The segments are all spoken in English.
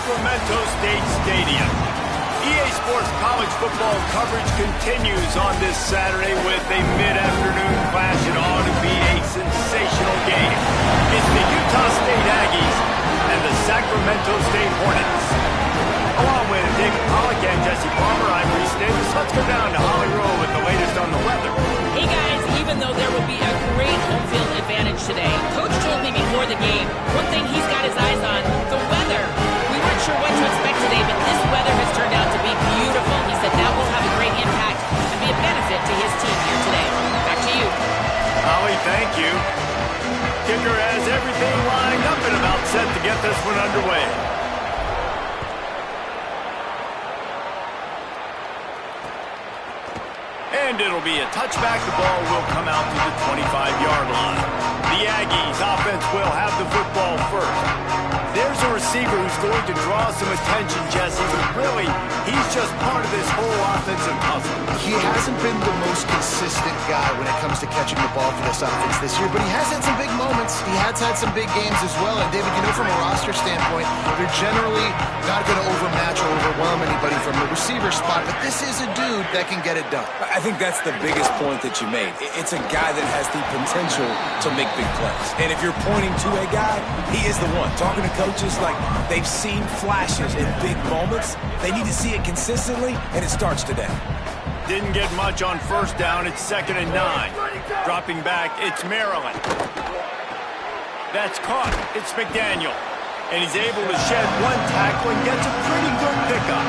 Sacramento State Stadium. EA Sports college football coverage continues on this Saturday with a mid-afternoon clash. It ought to be a sensational game. It's the Utah State Aggies and the Sacramento State Hornets. Along with David Pollack and Jesse Palmer, I'm Reese Davis. Let's go down to Holly Rowe with the latest on the weather. Hey guys, even though there will be a great home field advantage today, Coach told me before the game, one thing he's got his eyes on, the weather. We weren't sure what to expect today, but this weather has turned out to be beautiful. He said that will have a great impact and be a benefit to his team here today. Back to you. Holly, thank you. Kicker has everything lined up and about set to get this one underway. And it'll be a touchback. The ball will come out to the 25-yard line. The Aggies offense will have the football first. There's a receiver who's going to draw some attention, Jesse, but really, he's just part of this whole offensive puzzle. He hasn't been the most consistent guy when it comes to catching the ball for this offense this year, but he has had some big moments. He has had some big games as well. And, David, you know, from a roster standpoint, they're generally not going to overmatch or overwhelm anybody from the receiver spot, but this is a dude that can get it done. I think that's the biggest point that you made. It's a guy that has the potential to make big plays. And if you're pointing to a guy, he is the one. Talking to coaches, like, they've seen flashes in big moments. They need to see it consistently, and it starts today. Didn't get much on first down. It's 2nd and 9. Dropping back, it's Maryland. That's caught. It's McDaniel. And he's able to shed one tackle and gets a pretty good pickup.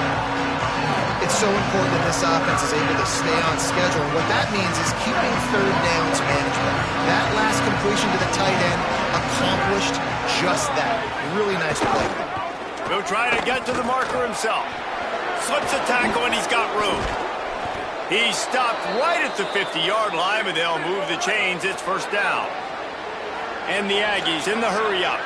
It's so important that this offense is able to stay on schedule. And what that means is keeping third downs manageable. That last completion to the tight end accomplished just that. Really nice play. He'll try to get to the marker himself. Slips a tackle, and he's got room. He's stopped right at the 50-yard line, but they'll move the chains. It's first down. And the Aggies in the hurry-up.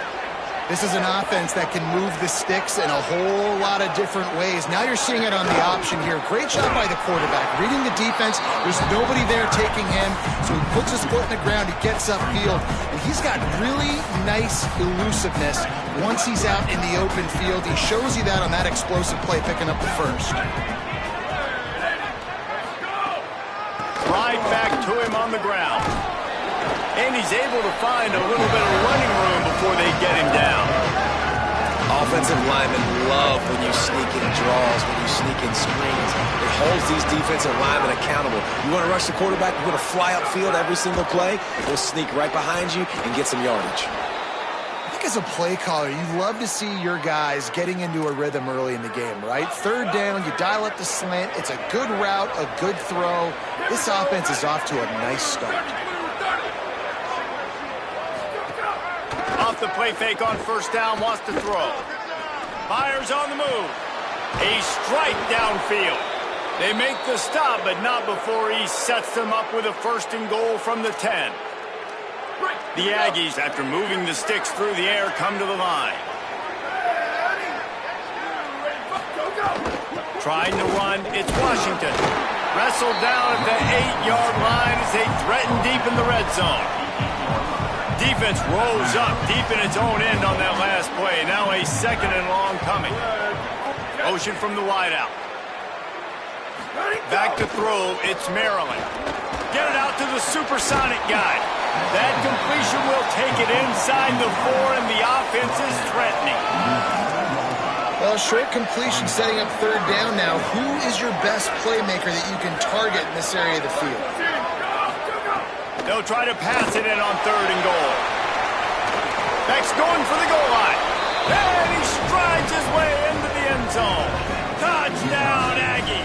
This is an offense that can move the sticks in a whole lot of different ways. Now you're seeing it on the option here. Great job by the quarterback. Reading the defense, there's nobody there taking him, so he puts his foot in the ground, he gets upfield, and he's got really nice elusiveness once he's out in the open field. He shows you that on that explosive play, picking up the first. Right back to him on the ground. And he's able to find a little bit of running room before they get him down. Offensive linemen love when you sneak in draws, when you sneak in screens. It holds these defensive linemen accountable. You want to rush the quarterback, you want to fly upfield every single play, we'll sneak right behind you and get some yardage. I think as a play caller, you love to see your guys getting into a rhythm early in the game, right? Third down, you dial up the slant. It's a good route, a good throw. This offense is off to a nice start. Off the play fake on first down, wants to throw. Fires on the move. A strike downfield. They make the stop, but not before he sets them up with a 1st and goal from the 10. The Aggies, after moving the sticks through the air, come to the line. Trying to run, it's Washington. Wrestled down at the 8-yard line as they threaten deep in the red zone. Defense rolls up deep in its own end on that last play. Now a 2nd and long coming. Motion from the wideout. Back to throw, it's Maryland. Get it out to the supersonic guy. That completion will take it inside the 4, and the offense is threatening. Well, short completion setting up third down now. Who is your best playmaker that you can target in this area of the field? They'll try to pass it in on 3rd and goal. Beck's going for the goal line. And he strides his way into the end zone. Touchdown, Aggies.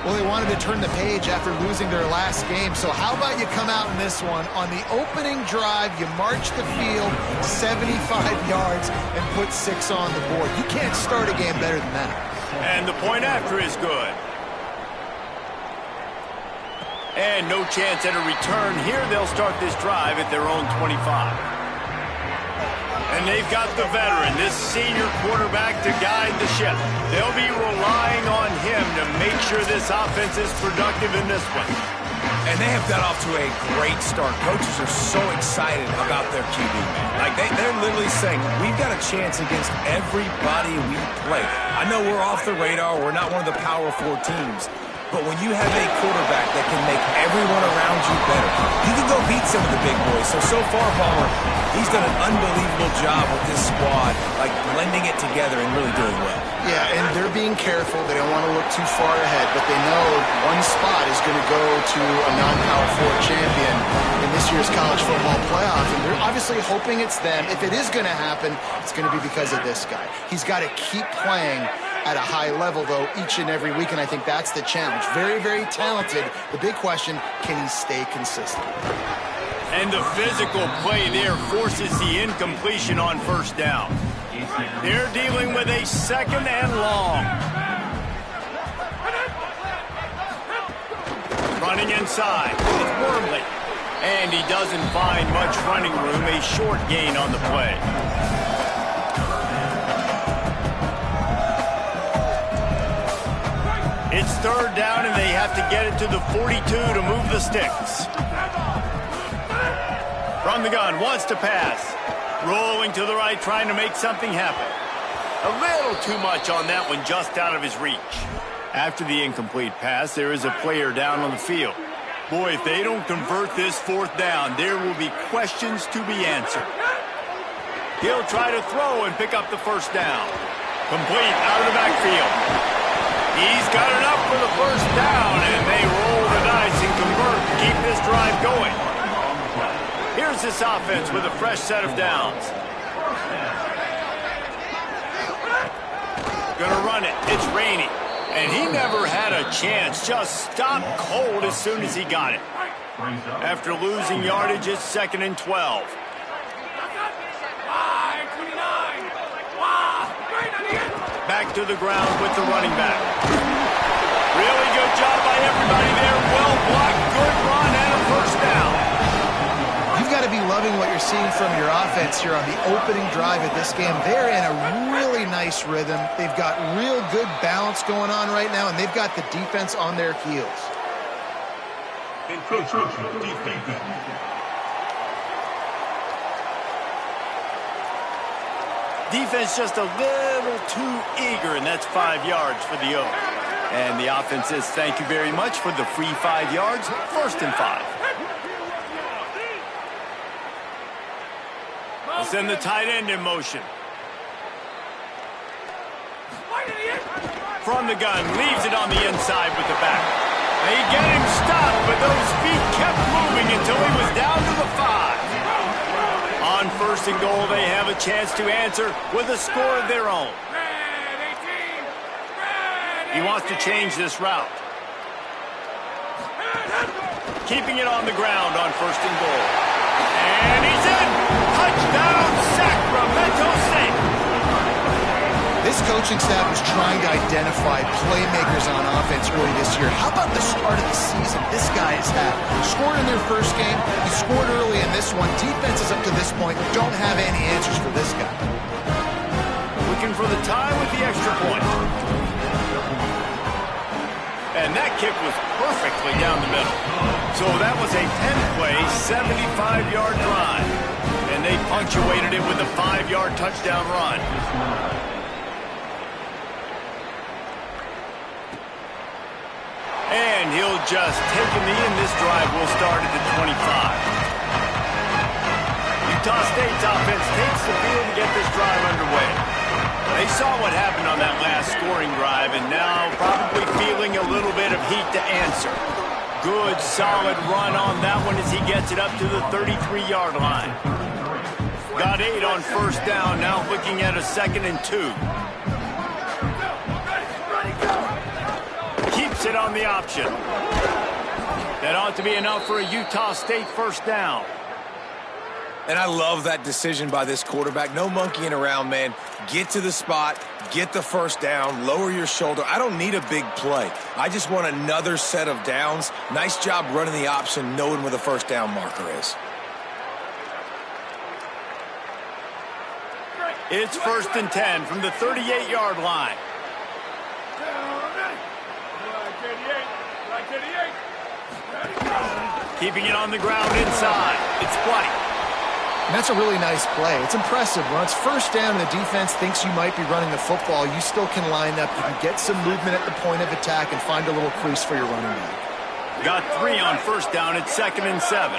Well, they wanted to turn the page after losing their last game, so how about you come out in this one? On the opening drive, you march the field 75 yards and put 6 on the board. You can't start a game better than that. And the point after is good. And no chance at a return here. They'll start this drive at their own 25. And they've got the veteran, this senior quarterback, to guide the ship. They'll be relying on him to make sure this offense is productive in this one. And they have got off to a great start. Coaches are so excited about their QB, man. Like, they're literally saying, we've got a chance against everybody we play. I know we're off the radar. We're not one of the Power 4 teams. But when you have a quarterback that can make everyone around you better, you can go beat some of the big boys. So far, Palmer, he's done an unbelievable job with this squad, like blending it together and really doing well. Yeah, and they're being careful. They don't want to look too far ahead, but they know one spot is going to go to a non-Power 4 champion in this year's college football playoff, and they're obviously hoping it's them. If it is going to happen, it's going to be because of this guy. He's got to keep playing at a high level, though, each and every week, and I think that's the challenge. Very, very talented. The big question, can he stay consistent? And the physical play there forces the incompletion on first down. They're dealing with a second and long. Running inside. It's Wormley. And he doesn't find much running room. A short gain on the play. It's third down, and they have to get it to the 42 to move the sticks. From the gun, wants to pass. Rolling to the right, trying to make something happen. A little too much on that one, just out of his reach. After the incomplete pass, there is a player down on the field. Boy, if they don't convert this fourth down, there will be questions to be answered. He'll try to throw and pick up the first down. Complete out of the backfield. He's got it up for the first down, and they roll the dice and convert to keep this drive going. Here's this offense with a fresh set of downs. Gonna run it. It's raining. And he never had a chance. Just stopped cold as soon as he got it. After losing yardage, it's 2nd and 12. Back to the ground with the running back. Really good job by everybody there. Well blocked, good run, and a first down. You've got to be loving what you're seeing from your offense here on the opening drive of this game. They're in a really nice rhythm. They've got real good balance going on right now, and they've got the defense on their heels. Defense just a little too eager, and that's 5 yards for the Oak. And the offense says thank you very much for the free 5 yards, 1st and 5. We'll send the tight end in motion. From the gun, leaves it on the inside with the back. They get him stopped, but those feet kept moving until he was down to the 5. On 1st and goal, they have a chance to answer with a score of their own. He wants to change this route. Keeping it on the ground on 1st and goal. And he's in! Touchdown, Sacramento State! This coaching staff was trying to identify playmakers on offense early this year. How about the start of the season this guy has had? Scored in their first game. He scored early in this one. Defenses up to this point don't have any answers for this guy. Looking for the tie with the extra point. And that kick was perfectly down the middle. So that was a 10-play, 75-yard drive. And they punctuated it with a 5-yard touchdown run. And he'll just take a knee, and this drive will start at the 25. Utah State's offense takes the field to get this drive underway. They saw what happened on that last scoring drive, and now probably feeling a little bit of heat to answer. Good, solid run on that one as he gets it up to the 33-yard line. Got 8 on 1st down, now looking at a 2nd and 2. Keeps it on the option. That ought to be enough for a Utah State 1st down. And I love that decision by this quarterback. No monkeying around, man. Get to the spot, get the 1st down, lower your shoulder. I don't need a big play. I just want another set of downs. Nice job running the option, knowing where the 1st down marker is. It's 1st and 10 from the 38-yard line. Keeping it on the ground inside. It's White. And that's a really nice play. It's impressive. When it's first down and the defense thinks you might be running the football, you still can line up. You can get some movement at the point of attack and find a little crease for your running back. Got 3 on first down at 2nd and 7.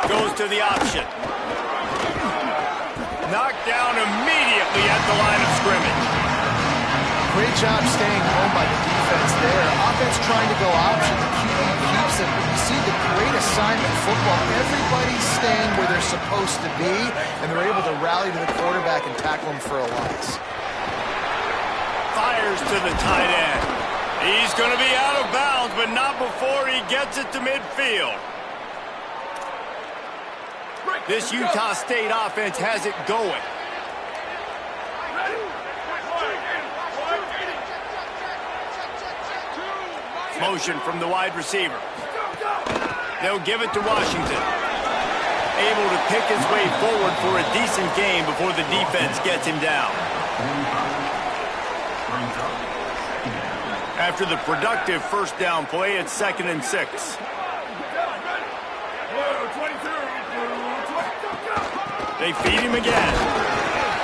Goes to the option. Knocked down immediately at the line of scrimmage. Great job staying home by the defense there. Offense trying to go option. The QB keeps it. But you see the great assignment football. Everybody's staying where they're supposed to be, and they're able to rally to the quarterback and tackle him for a loss. Fires to the tight end. He's going to be out of bounds, but not before he gets it to midfield. This Utah State offense has it going. Motion from the wide receiver. They'll give it to Washington. Able to pick his way forward for a decent game before the defense gets him down. After the productive first down play, it's 2nd and 6. They feed him again.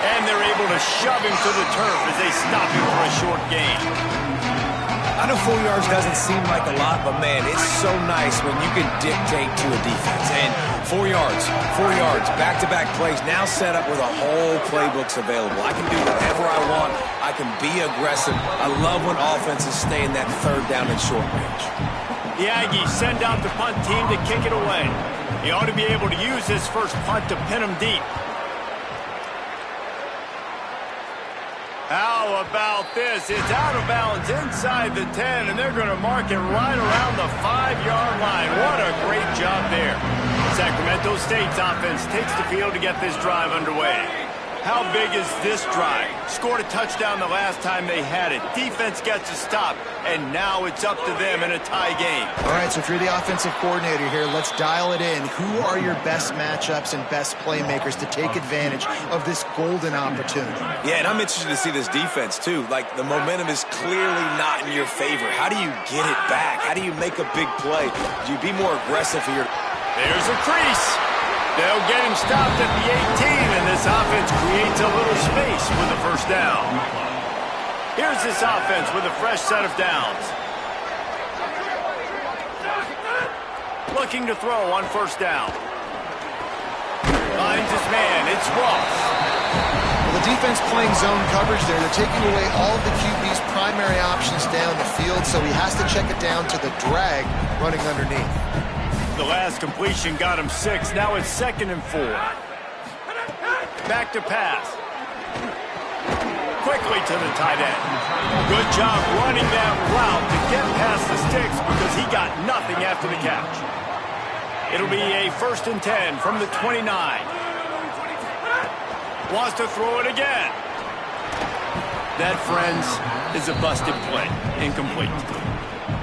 And they're able to shove him to the turf as they stop him for a short gain. I know 4 yards doesn't seem like a lot, but man, it's so nice when you can dictate to a defense. And 4 yards, back-to-back plays, now set up with a whole playbooks available. I can do whatever I want. I can be aggressive. I love when offenses stay in that 3rd down and short range. The Aggies send out the punt team to kick it away. He ought to be able to use his first punt to pin him deep. How about this? It's out of bounds inside the 10, and they're going to mark it right around the 5-yard line. What a great job there. Sacramento State's offense takes the field to get this drive underway. How big is this drive? Scored a touchdown the last time they had it. Defense gets a stop, and now it's up to them in a tie game. All right, so if you're the offensive coordinator here, let's dial it in. Who are your best matchups and best playmakers to take advantage of this golden opportunity? Yeah, and I'm interested to see this defense, too. Like, the momentum is clearly not in your favor. How do you get it back? How do you make a big play? Do you be more aggressive for your... There's a crease. They'll get him stopped at the 18, and this offense creates a little space with the first down. Here's this offense with a fresh set of downs. Looking to throw on first down. Finds his man. It's Ross. Well, the defense playing zone coverage there. They're taking away all of the QB's primary options down the field, so he has to check it down to the drag running underneath. The last completion got him 6. Now it's 2nd and 4. Back to pass. Quickly to the tight end. Good job running that route to get past the sticks because he got nothing after the catch. It'll be a 1st and 10 from the 29. Wants to throw it again. That, friends, is a busted play. Incomplete.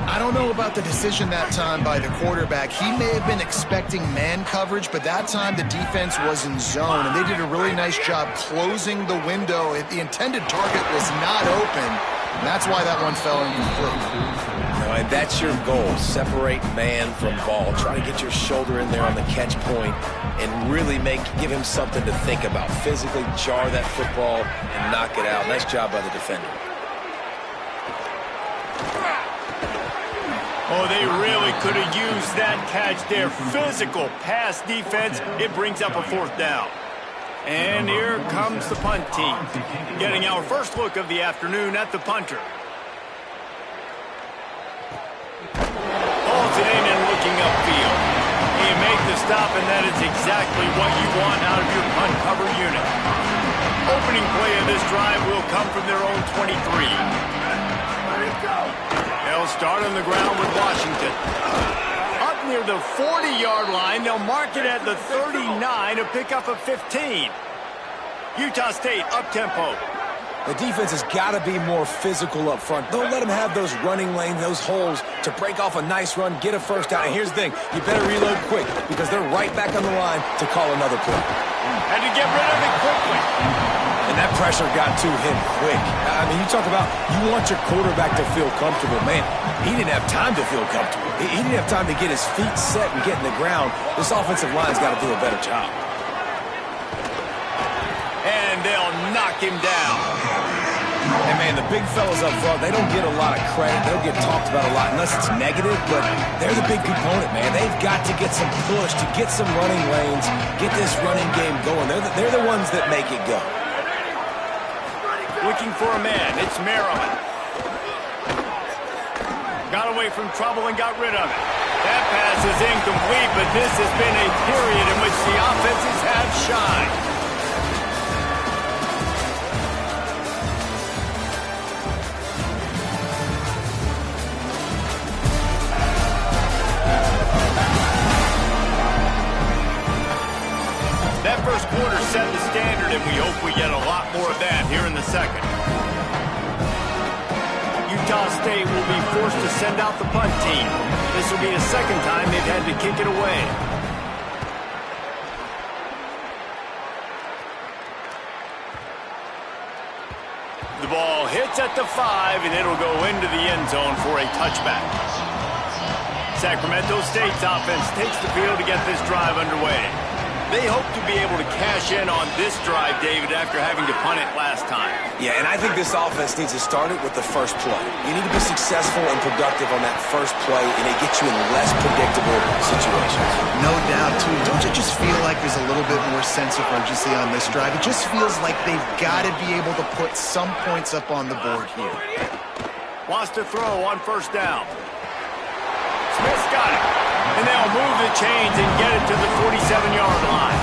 I don't know about the decision that time by the quarterback. He may have been expecting man coverage, but that time the defense was in zone, and they did a really nice job closing the window. The intended target was not open, and that's why that one fell incomplete. And that's your goal, separate man from ball. Try to get your shoulder in there on the catch point and really give him something to think about. Physically jar that football and knock it out. Nice job by the defender. Oh, they really could have used that catch there. Physical pass defense. It brings up a 4th down. And here comes the punt team. Getting our first look of the afternoon at the punter. Holds it in and looking upfield. You make the stop, and that is exactly what you want out of your punt cover unit. Opening play of this drive will come from their own 23. They'll start on the ground with Washington. Up near the 40-yard line, they'll mark it at the 39 to pick up a 15. Utah State up-tempo. The defense has got to be more physical up front. Don't let them have those running lanes, those holes to break off a nice run, get a first down. And here's the thing, you better reload quick because they're right back on the line to call another play. And to get rid of it quickly. And that pressure got to him quick. I mean, you talk about you want your quarterback to feel comfortable. Man, he didn't have time to feel comfortable. He didn't have time to get his feet set and get in the ground. This offensive line's got to do a better job. And they'll knock him down. And, man, the big fellas up front, they don't get a lot of credit. They don't get talked about a lot unless it's negative, but they're the big component, man. They've got to get some push, to get some running lanes, get this running game going. They're the ones that make it go. Looking for a man. It's Maryland. Got away from trouble and got rid of it. That pass is incomplete, but this has been a period in which the offenses have shined. That first quarter set the standard, and we hope we get a lot more of that here in the second. Utah State will be forced to send out the punt team. This will be the second time they've had to kick it away. The ball hits at the 5, and it'll go into the end zone for a touchback. Sacramento State's offense takes the field to get this drive underway. They hope to be able to cash in on this drive, David, after having to punt it last time. Yeah, and I think this offense needs to start it with the first play. You need to be successful and productive on that first play, and it gets you in less predictable situations. No doubt, too. Don't you just feel like there's a little bit more sense of urgency on this drive? It just feels like they've got to be able to put some points up on the board here. Wants to throw on first down. Smith's got it. And they'll move the chains and get it to the 47-yard line.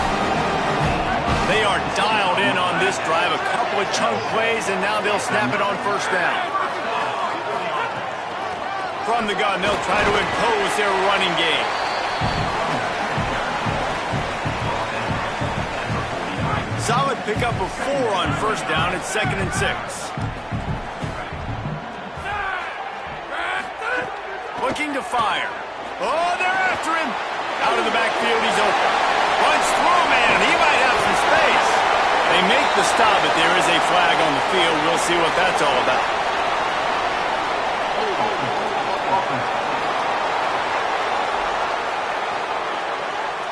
They are dialed in on this drive. A couple of chunk plays, and now they'll snap it on first down. From the gun, they'll try to impose their running game. Solid pickup of 4 on first down. It's 2nd and 6. Looking to fire. Oh, they're after him. Out of the backfield, he's open. Runs through, man. He might have some space. They make the stop, but there is a flag on the field. We'll see what that's all about.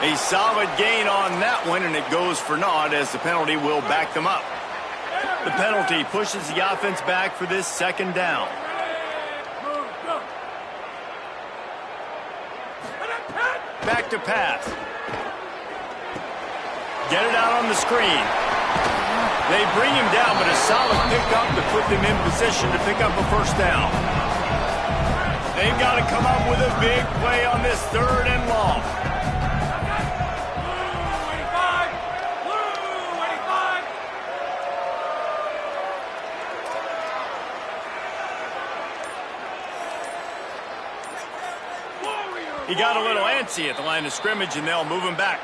A solid gain on that one, and it goes for naught as the penalty will back them up. The penalty pushes the offense back for this second down. Back to pass. Get it out on the screen. They bring him down, but a solid pickup to put them in position to pick up a first down. They've got to come up with a big play on this 3rd and long. He got a little antsy at the line of scrimmage, and they'll move him back.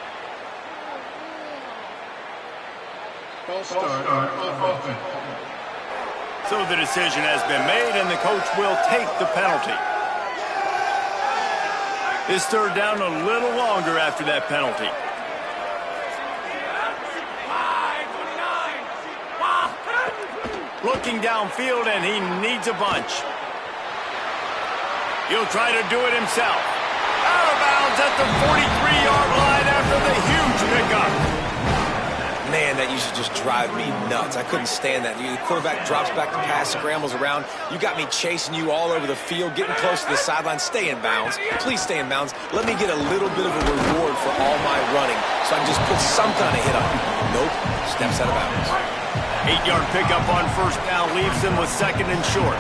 So the decision has been made, and the coach will take the penalty. This 3rd down a little longer after that penalty. Looking downfield, and he needs a bunch. He'll try to do it himself. Out of bounds at the 43-yard line after the huge pickup. Man, that used to just drive me nuts. I couldn't stand that. The quarterback drops back to pass, scrambles around. You got me chasing you all over the field, getting close to the sideline. Stay in bounds. Please stay in bounds. Let me get a little bit of a reward for all my running so I can just put some kind of hit on you. Nope. Steps out of bounds. 8-yard pickup on first down leaves them with 2nd and short.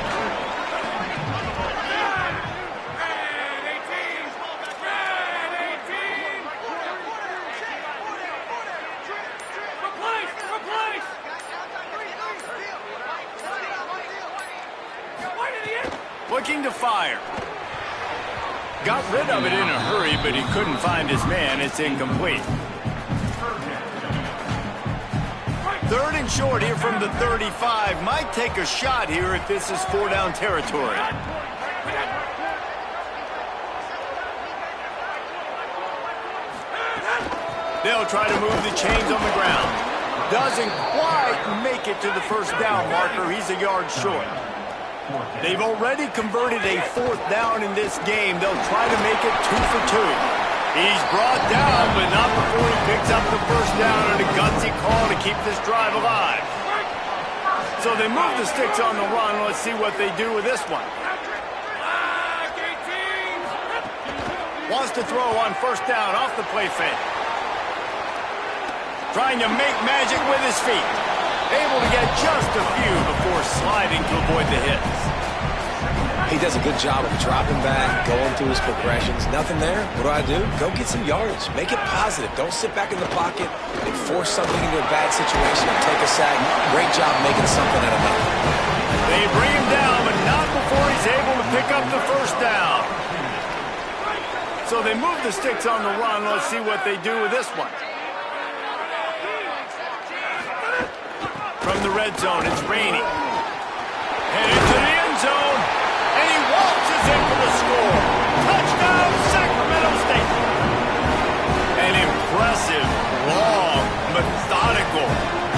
Looking to fire. Got rid of it in a hurry, but he couldn't find his man. It's incomplete. 3rd and short here from the 35. Might take a shot here if this is 4-down territory. They'll try to move the chains on the ground. Doesn't quite make it to the first down marker. He's a yard short. They've already converted a 4th down in this game. They'll try to make it 2 for 2. He's brought down, but not before he picks up the first down and a gutsy call to keep this drive alive. So they move the sticks on the run. Let's see what they do with this one. Wants to throw on first down off the play fake. Trying to make magic with his feet. Able to get just a few before sliding to avoid the hits. He does a good job of dropping back, going through his progressions. Nothing there. What do? Go get some yardage. Make it positive. Don't sit back in the pocket and force something into a bad situation and take a sack. Great job making something out of nothing. They bring him down, but not before he's able to pick up the first down. So they move the sticks on the run. Let's see what they do with this one. From the red zone, it's raining. And into the end zone. And he waltzes in for the score. Touchdown, Sacramento State. An impressive, long, methodical,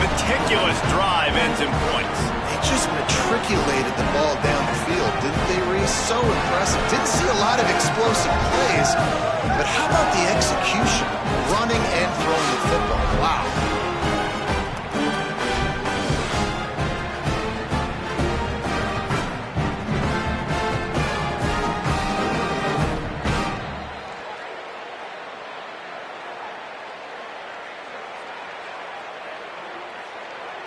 meticulous drive ends in points. They just matriculated the ball down the field, didn't they, Reese? So impressive. Didn't see a lot of explosive plays, but how about the execution? Running and throwing the football. Wow.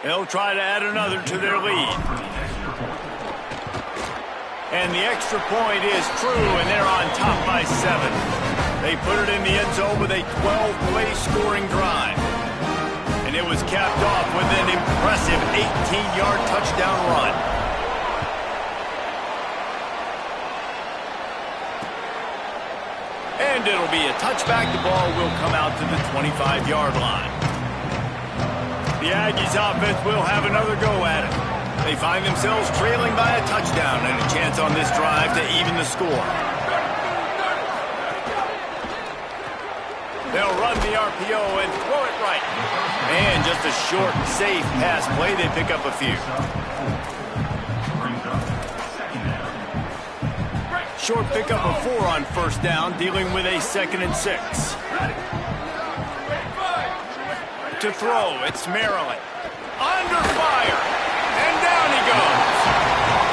They'll try to add another to their lead. And the extra point is true, and they're on top by 7. They put it in the end zone with a 12-play scoring drive. And it was capped off with an impressive 18-yard touchdown run. And it'll be a touchback. The ball will come out to the 25-yard line. The Aggies offense will have another go at it. They find themselves trailing by a touchdown and a chance on this drive to even the score. They'll run the RPO and throw it right. And just a short, safe pass play. They pick up a few. Short pickup of 4 on first down, dealing with a 2nd and 6. To throw, it's Maryland. Under fire, and down he goes.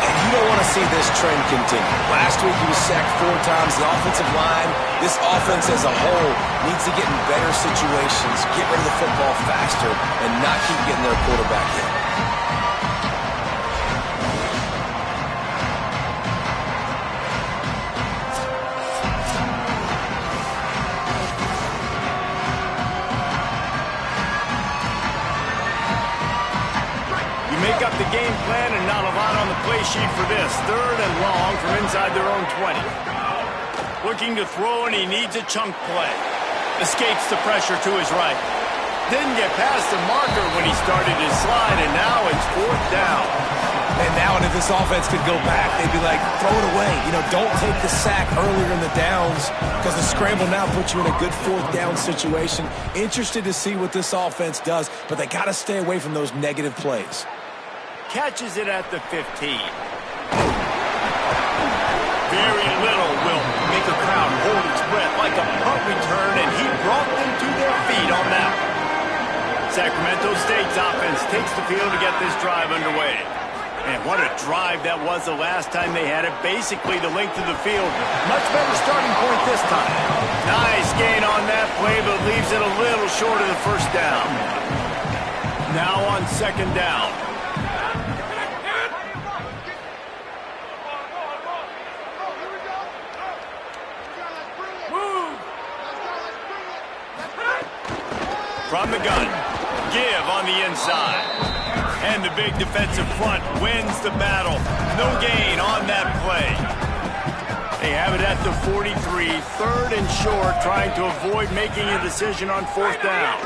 And you don't want to see this trend continue. Last week he was sacked 4 times. The offensive line, this offense as a whole, needs to get in better situations, get rid of the football faster, and not keep getting their quarterback hit. Make up the game plan and not a lot on the play sheet for this. 3rd and long from inside their own 20. Looking to throw, and he needs a chunk play. Escapes the pressure to his right. Didn't get past the marker when he started his slide, and now it's 4th down. And now if this offense could go back, they'd be like, throw it away. You know, don't take the sack earlier in the downs because the scramble now puts you in a good 4th down situation. Interested to see what this offense does, but they got to stay away from those negative plays. Catches it at the 15. Very little will make a crowd hold its breath like a punt return, and he brought them to their feet on that one. Sacramento State's offense takes the field to get this drive underway. And what a drive that was the last time they had it. Basically the length of the field. Much better starting point this time. Nice gain on that play, but leaves it a little short of the first down. Now on 2nd down. From the gun, give on the inside. And the big defensive front wins the battle. No gain on that play. They have it at the 43, 3rd and short, trying to avoid making a decision on 4th down.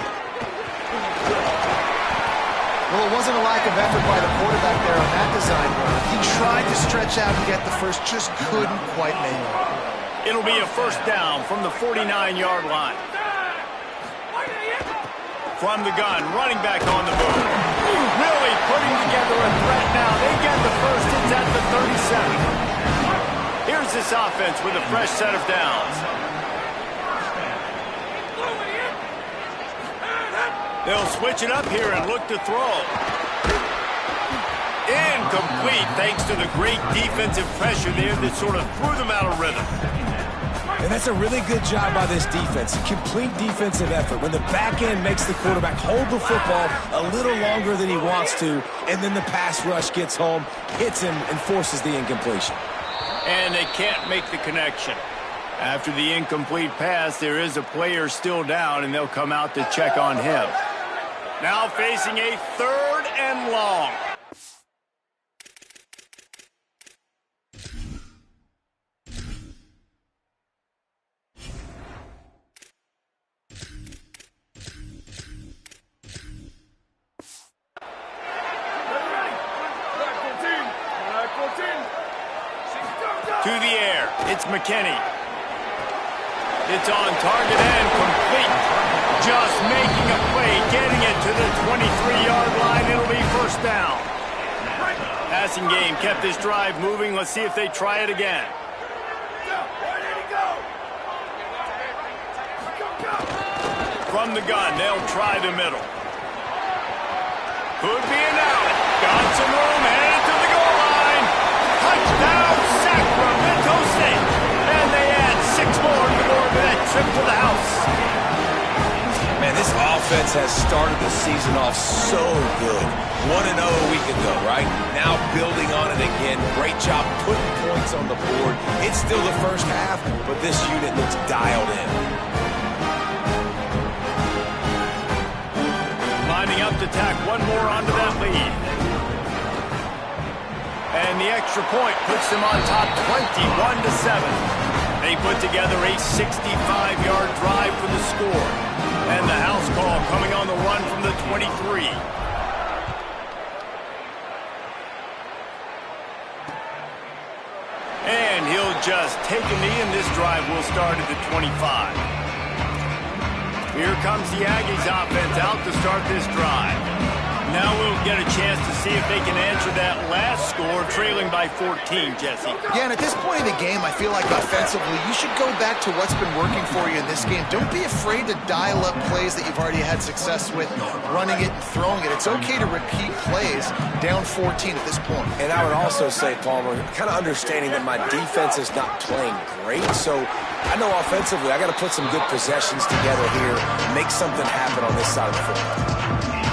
Well, it wasn't a lack of effort by the quarterback there on that design run. He tried to stretch out and get the first, just couldn't quite make it. It'll be a first down from the 49-yard line. From the gun, running back on the move. Really putting together a threat now. They get the first. It's at the 37. Here's this offense with a fresh set of downs. They'll switch it up here and look to throw. Incomplete thanks to the great defensive pressure there that sort of threw them out of rhythm. And that's a really good job by this defense. Complete defensive effort. When the back end makes the quarterback hold the football a little longer than he wants to, and then the pass rush gets home, hits him, and forces the incompletion. And they can't make the connection. After the incomplete pass, there is a player still down, and they'll come out to check on him. Now facing a 3rd and long. To the air, it's McKinney. It's on target and complete. Just making a play, getting it to the 23-yard line. It'll be first down. Passing game kept this drive moving. Let's see if they try it again. From the gun, they'll try the middle. Could be an out. Got some room, headed to the goal line. Touchdown, Sacramento State. And they add 6 more to that trip to the house. Man, this offense has started the season off so good. 1-0 a week ago, right? Now building on it again. Great job putting points on the board. It's still the first half, but this unit looks dialed in. Lining up to tack one more onto that lead. And the extra point puts them on top 21-7. They put together a 65-yard drive for the score. And the house call coming on the run from the 23. And he'll just take a knee, and this drive will start at the 25. Here comes the Aggies offense out to start this drive. Now we'll get a chance to see if they can answer that last score, trailing by 14, Jesse. Yeah, and at this point in the game, I feel like offensively, you should go back to what's been working for you in this game. Don't be afraid to dial up plays that you've already had success with, running it and throwing it. It's okay to repeat plays down 14 at this point. And I would also say, Palmer, kind of understanding that my defense is not playing great, so I know offensively I got to put some good possessions together here, make something happen on this side of the football.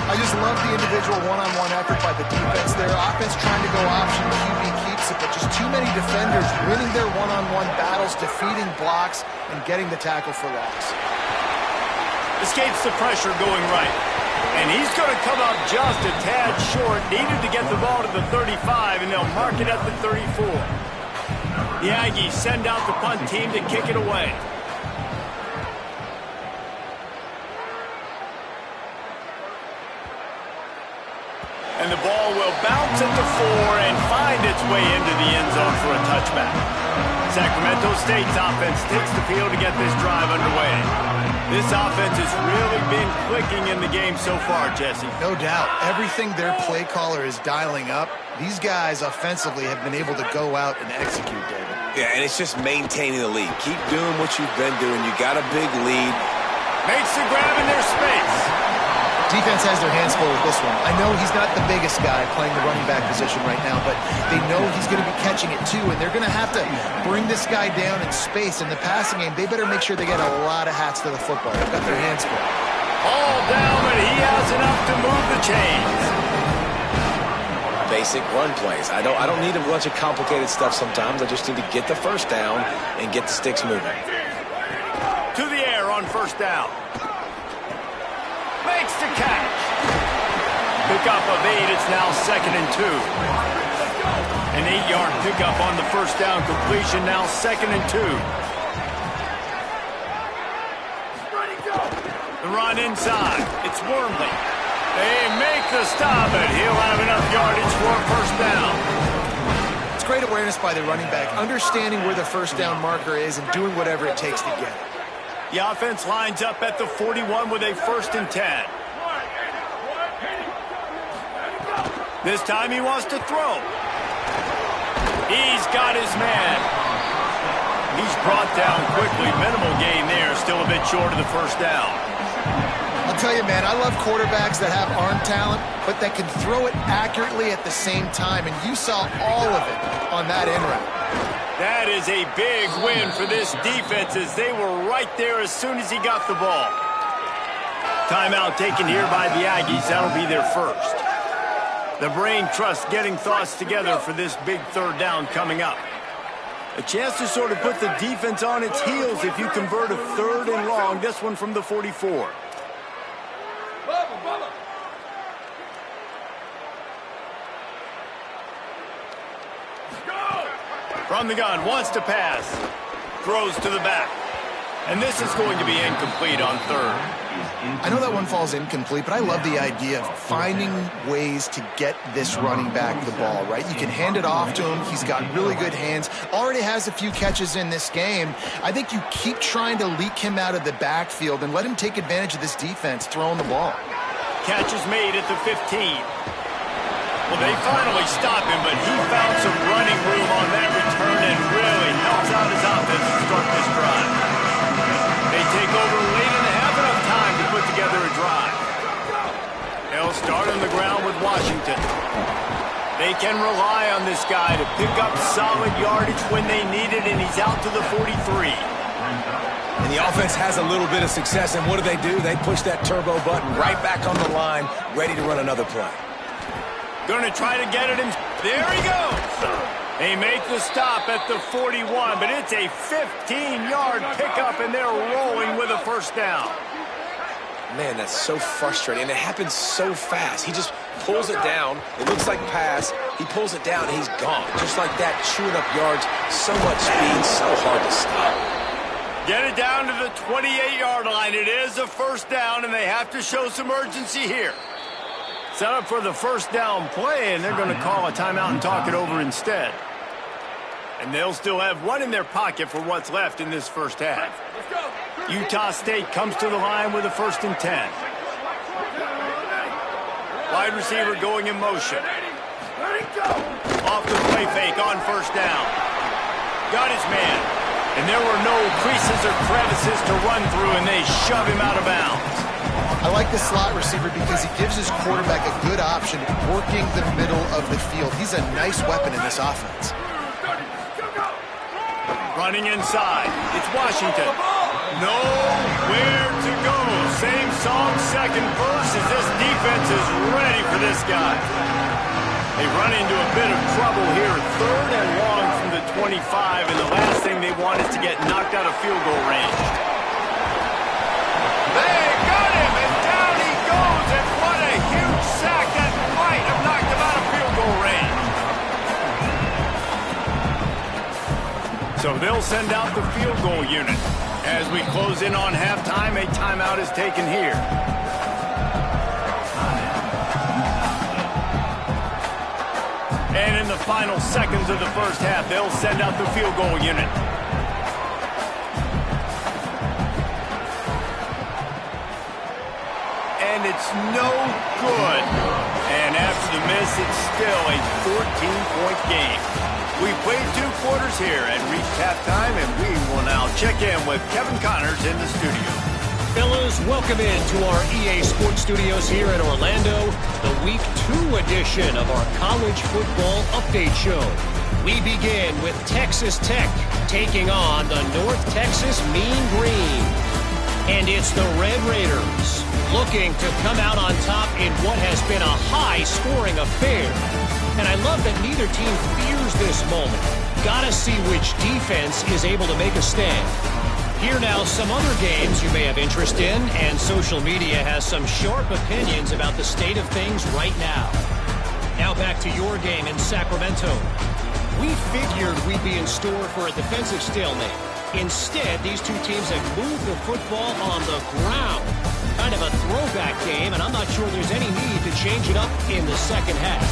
I just love the individual one-on-one effort by the defense there. Offense trying to go option, QB keeps it, but just too many defenders winning their one-on-one battles, defeating blocks, and getting the tackle for loss. Escapes the pressure going right. And he's going to come up just a tad short. Needed to get the ball to the 35, and they'll mark it at the 34. The Aggies send out the punt team to kick it away. And the ball will bounce at the 4 and find its way into the end zone for a touchback. Sacramento State's offense takes the field to get this drive underway. This offense has really been clicking in the game so far, Jesse. No doubt. Everything their play caller is dialing up, these guys offensively have been able to go out and execute, David. Yeah, and it's just maintaining the lead. Keep doing what you've been doing. You got a big lead. Makes the grab in their space. Defense has their hands full with this one. I know he's not the biggest guy playing the running back position right now, but they know he's going to be catching it too, and they're going to have to bring this guy down in space. In the passing game, they better make sure they get a lot of hats to the football. They've got their hands full. All down, but he has enough to move the chains. Basic run plays. I don't need a bunch of complicated stuff sometimes. I just need to get the first down and get the sticks moving. To the air on first down. Makes the catch. Pickup of 8. It's now 2nd and 2. An 8-yard pickup on the first down completion. Now 2nd and 2. The run inside. It's Wormley. They make the stop, but he'll have enough yardage for a first down. It's great awareness by the running back, understanding where the first down marker is and doing whatever it takes to get it. The offense lines up at the 41 with a 1st and 10. This time he wants to throw. He's got his man. He's brought down quickly. Minimal gain there. Still a bit short of the first down. I'll tell you, man, I love quarterbacks that have arm talent, but that can throw it accurately at the same time, and you saw all of it on that in route. That is a big win for this defense as they were right there as soon as he got the ball. Timeout taken here by the Aggies. That'll be their first. The brain trust getting thoughts together for this big third down coming up. A chance to sort of put the defense on its heels if you convert a 3rd and long. This one from the 44. From the gun, wants to pass. Throws to the back. And this is going to be incomplete on 3rd. I know that one falls incomplete, but I love the idea of finding ways to get this running back the ball, right? You can hand it off to him. He's got really good hands. Already has a few catches in this game. I think you keep trying to leak him out of the backfield and let him take advantage of this defense throwing the ball. Catch is made at the 15. Well, they finally stop him, but he found some running room on that return and really helps out his offense to start this drive. They take over late in the half, enough time to put together a drive. They'll start on the ground with Washington. They can rely on this guy to pick up solid yardage when they need it, and he's out to the 43. And the offense has a little bit of success, and what do? They push that turbo button right back on the line, ready to run another play. Going to try to get it in. There he goes. They make the stop at the 41, but it's a 15-yard pickup, and they're rolling with a first down. Man, that's so frustrating, and it happens so fast. He just pulls it down. It looks like pass. He pulls it down, and he's gone. Just like that, chewing up yards. So much speed, so hard to stop. Get it down to the 28-yard line. It is a first down, and they have to show some urgency here. Set up for the first down play, and they're going to call a timeout and talk it over instead. And they'll still have one in their pocket for what's left in this first half. Utah State comes to the line with a 1st and 10. Wide receiver going in motion. Off the play fake on first down. Got his man. And there were no creases or crevices to run through, and they shove him out of bounds. I like the slot receiver because he gives his quarterback a good option working the middle of the field. He's a nice weapon in this offense. Running inside. It's Washington. Nowhere to go. Same song, second verse, as this defense is ready for this guy. They run into a bit of trouble here. 3rd and long from the 25, and the last thing they want is to get knocked out of field goal range. They got him, and down he goes, and what a huge sack that might have knocked him out of field goal range. So they'll send out the field goal unit. As we close in on halftime, a timeout is taken here. And in the final seconds of the first half, they'll send out the field goal unit. And it's no good. And after the miss, it's still a 14-point game. We played 2 quarters here and reached halftime, and we will now check in with Kevin Connors in the studio. Fellas, welcome into our EA Sports Studios here in Orlando, the Week 2 edition of our College Football Update Show. We begin with Texas Tech taking on the North Texas Mean Green. And it's the Red Raiders looking to come out on top in what has been a high-scoring affair. And I love that neither team fears this moment. Gotta see which defense is able to make a stand. Here now some other games you may have interest in, and social media has some sharp opinions about the state of things right now. Now back to your game in Sacramento. We figured we'd be in store for a defensive stalemate. Instead, these two teams have moved the football on the ground. Kind of a throwback game, and I'm not sure there's any need to change it up in the second half.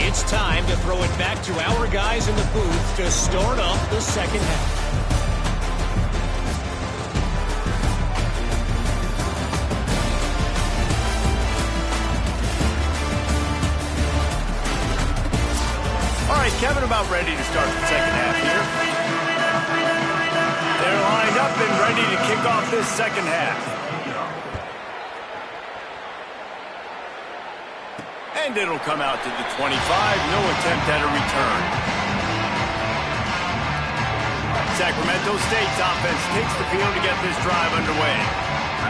It's time to throw it back to our guys in the booth to start off the second half. Kevin, about ready to start the second half here. They're lined up and ready to kick off this second half. And it'll come out to the 25. No attempt at a return. Sacramento State's offense takes the field to get this drive underway.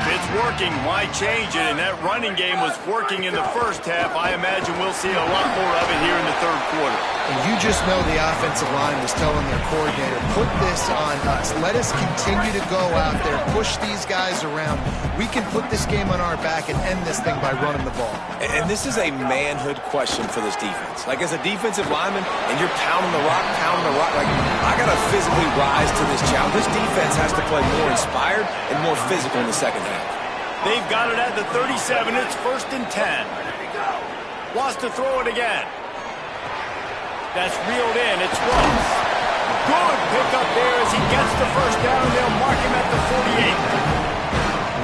It's working. Why change it? And that running game was working in the first half. I imagine we'll see a lot more of it here in the third quarter. And you just know the offensive line was telling their coordinator, put this on us. Let us continue to go out there, push these guys around. We can put this game on our back and end this thing by running the ball. And this is a manhood question for this defense. Like, as a defensive lineman, and you're pounding the rock, like, I got to physically rise to this challenge. This defense has to play more inspired and more physical in the second half. They've got it at the 37. It's 1st and 10. Wants to throw it again. That's reeled in. It's Ross. Good pickup there as he gets the first down. They'll mark him at the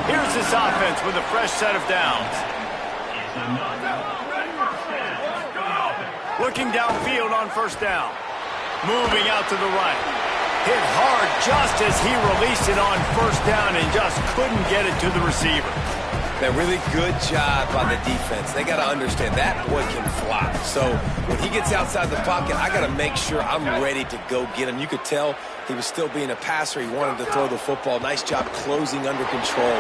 48. Here's this offense with a fresh set of downs. Looking downfield on first down. Moving out to the right. Hit hard just as he released it on first down and just couldn't get it to the receiver. That really good job by the defense. They got to understand that boy can fly. So when he gets outside the pocket, I got to make sure I'm ready to go get him. You could tell he was still being a passer. He wanted to throw the football. Nice job closing under control,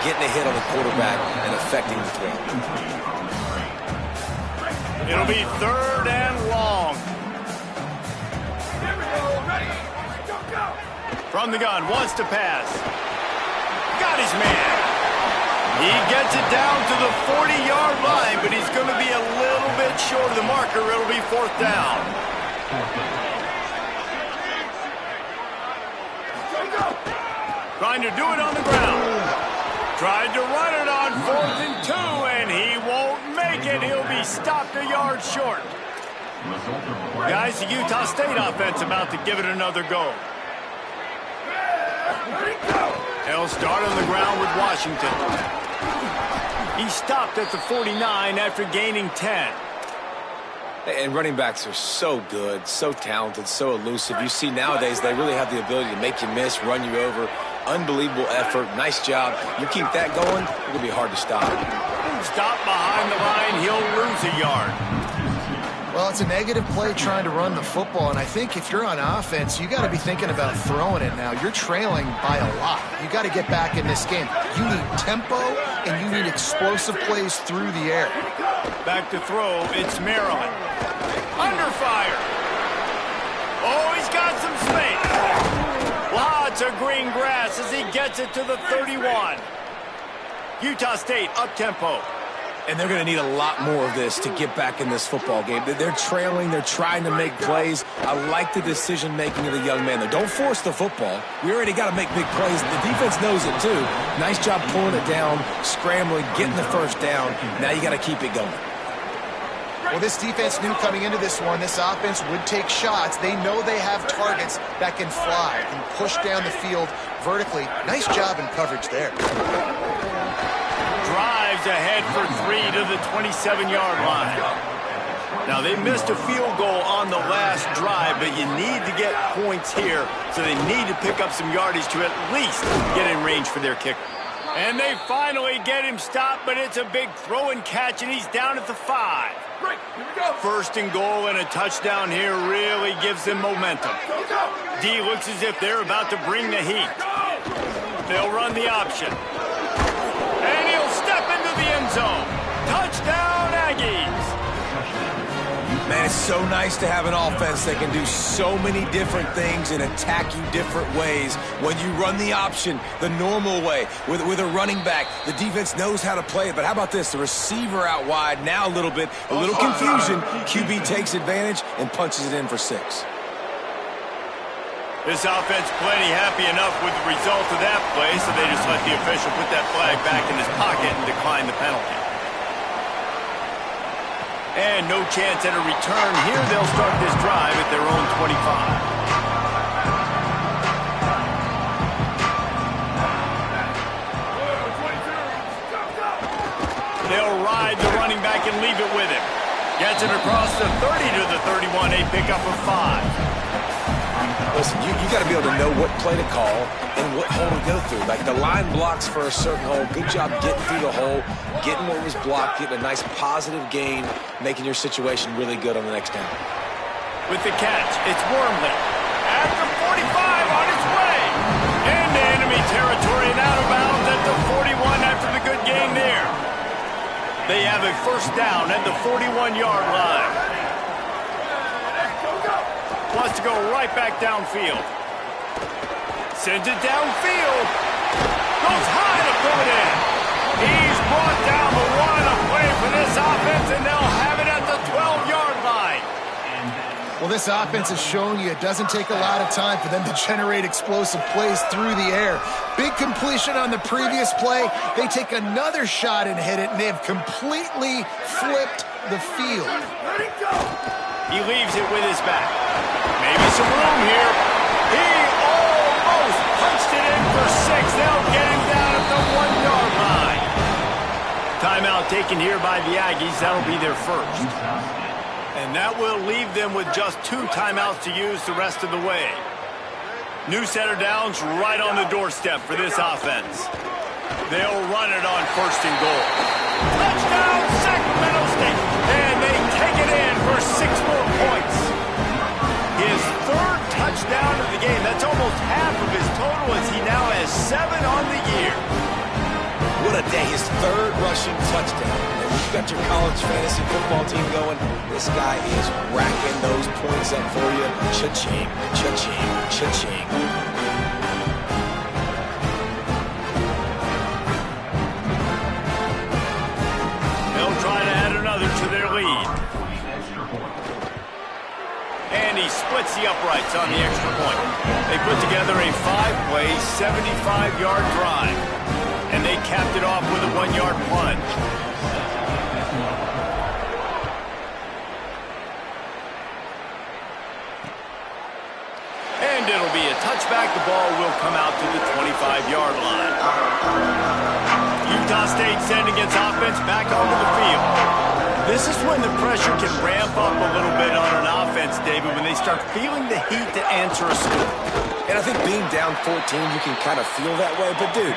getting a hit on the quarterback, and affecting the throw. It'll be 3rd and long. From the gun, wants to pass. Got his man. He gets it down to the 40-yard line, but he's going to be a little bit short of the marker. It'll be 4th down. Trying to do it on the ground. Tried to run it on 4th and 2, and he won't make it. He'll be stopped a yard short. Guys, the Utah State offense about to give it another go. They'll start on the ground with Washington. He stopped at the 49 after gaining 10. And running backs are so good, so talented, so elusive. You see nowadays they really have the ability to make you miss, run you over. Unbelievable effort. Nice job. You keep that going, it'll be hard to stop. Stop behind the line. He'll lose a yard. Well, it's a negative play trying to run the football, and I think if you're on offense, you got to be thinking about throwing it now. You're trailing by a lot. You got to get back in this game. You need tempo, and you need explosive plays through the air. Back to throw. It's Maryland. Under fire. Oh, he's got some space. Lots of green grass as he gets it to the 31. Utah State up-tempo. And they're going to need a lot more of this to get back in this football game. They're trailing. They're trying to make plays. I like the decision-making of the young man, though. Don't force the football. We already got to make big plays. The defense knows it, too. Nice job pulling it down, scrambling, getting the first down. Now you got to keep it going. Well, this defense knew coming into this one, this offense would take shots. They know they have targets that can fly, can push down the field vertically. Nice job in coverage there. Drives ahead for 3 to the 27-yard line. Now, they missed a field goal on the last drive, but you need to get points here, so they need to pick up some yardage to at least get in range for their kicker. And they finally get him stopped, but it's a big throw and catch, and he's down at the 5. Right, here we go. 1st and goal, and a touchdown here really gives them momentum. D looks as if they're about to bring the heat. They'll run the option. And he'll step into the end zone. Touchdown, Aggies. Man, it's so nice to have an offense that can do so many different things and attack you different ways. When you run the option the normal way with a running back, the defense knows how to play it. But how about this? The receiver out wide, now a little confusion. QB takes advantage and punches it in for 6. This offense plenty happy enough with the result of that play, so they just let the official put that flag back in his pocket and decline the penalty. And no chance at a return here. They'll start this drive at their own 25. They'll ride the running back and leave it with him. Gets gets it across the 30 to the 31, a pickup of 5. Listen, you got to be able to know what play to call and what hole to go through. Like the line blocks for a certain hole. Good job getting through the hole, getting what was blocked, getting a nice positive gain, making your situation really good on the next down. With the catch, it's Wormley. At the 45 on its way. Into enemy territory and out of bounds at the 41 after the good gain there. They have a first down at the 41-yard line. Wants to go right back downfield. Sends it downfield. Goes high to pull it in. He's brought down, but what a play for this offense, and they'll have it at the 12-yard line. Well, this offense has shown you it doesn't take a lot of time for them to generate explosive plays through the air. Big completion on the previous play. They take another shot and hit it, and they have completely flipped the field. He leaves it with his back. Maybe some room here. He almost punched it in for 6. They'll get him down at the 1-yard line. Timeout taken here by the Aggies. That'll be their first. And that will leave them with just 2 timeouts to use the rest of the way. New set of downs right on the doorstep for this offense. They'll run it on 1st and goal. Touchdown, Sacramento State. And they take it in for 6 more points. His 3rd touchdown of the game. That's almost half of his total as he now has 7 on the year. What a day. His 3rd rushing touchdown. And you've got your college fantasy football team going. This guy is racking those points up for you. Cha-ching, cha-ching, cha-ching. They'll try to add another to their lead. And he splits the uprights on the extra point. They put together a 5-play, 75-yard drive. And they capped it off with a 1-yard plunge. And it'll be a touchback. The ball will come out to the 25-yard line. Utah State sending its offense back onto the field. This is when the pressure can ramp up a little bit on an offense, David, when they start feeling the heat to answer a score. And I think being down 14, you can kind of feel that way. But, dude,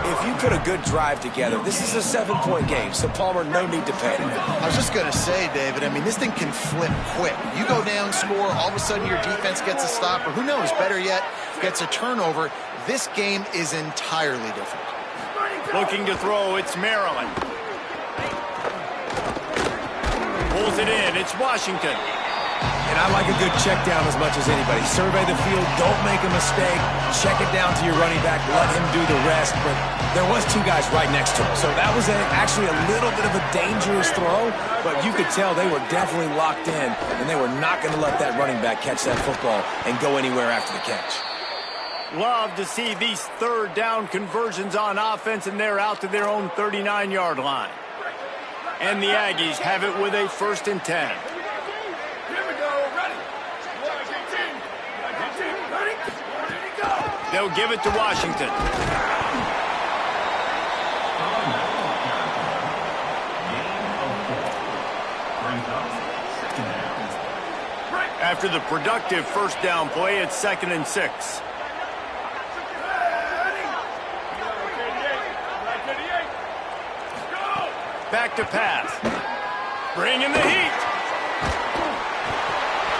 if you put a good drive together, this is a 7-point game. So, Palmer, no need to panic. I was just going to say, David, I mean, this thing can flip quick. You go down, score, all of a sudden your defense gets a stop, or who knows, better yet, gets a turnover. This game is entirely different. Looking to throw, it's Maryland. Pulls it in, it's Washington. And I like a good check down as much as anybody. Survey the field, don't make a mistake. Check it down to your running back, let him do the rest. But there was 2 guys right next to him. So that was actually a little bit of a dangerous throw. But you could tell they were definitely locked in, and they were not going to let that running back catch that football and go anywhere after the catch. Love to see these 3rd down conversions on offense, and they're out to their own 39-yard line. And the Aggies have it with a 1st and 10. They'll give it to Washington. After the productive 1st down play, it's 2nd and 6. Back to pass. Bringing the heat.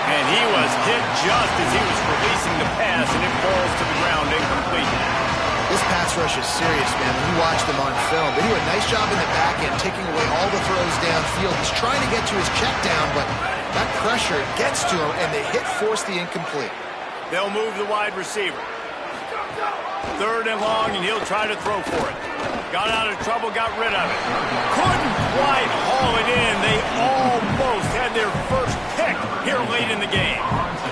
And he was hit just as he was releasing the pass, and it falls to the ground incomplete. This pass rush is serious, man. When you watch them on film, they do a nice job in the back end, taking away all the throws downfield. He's trying to get to his check down, but that pressure gets to him, and the hit forced the incomplete. They'll move the wide receiver. 3rd and long, and he'll try to throw for it. Got out of trouble, got rid of it. Couldn't quite haul it in. They almost had their first pick here late in the game.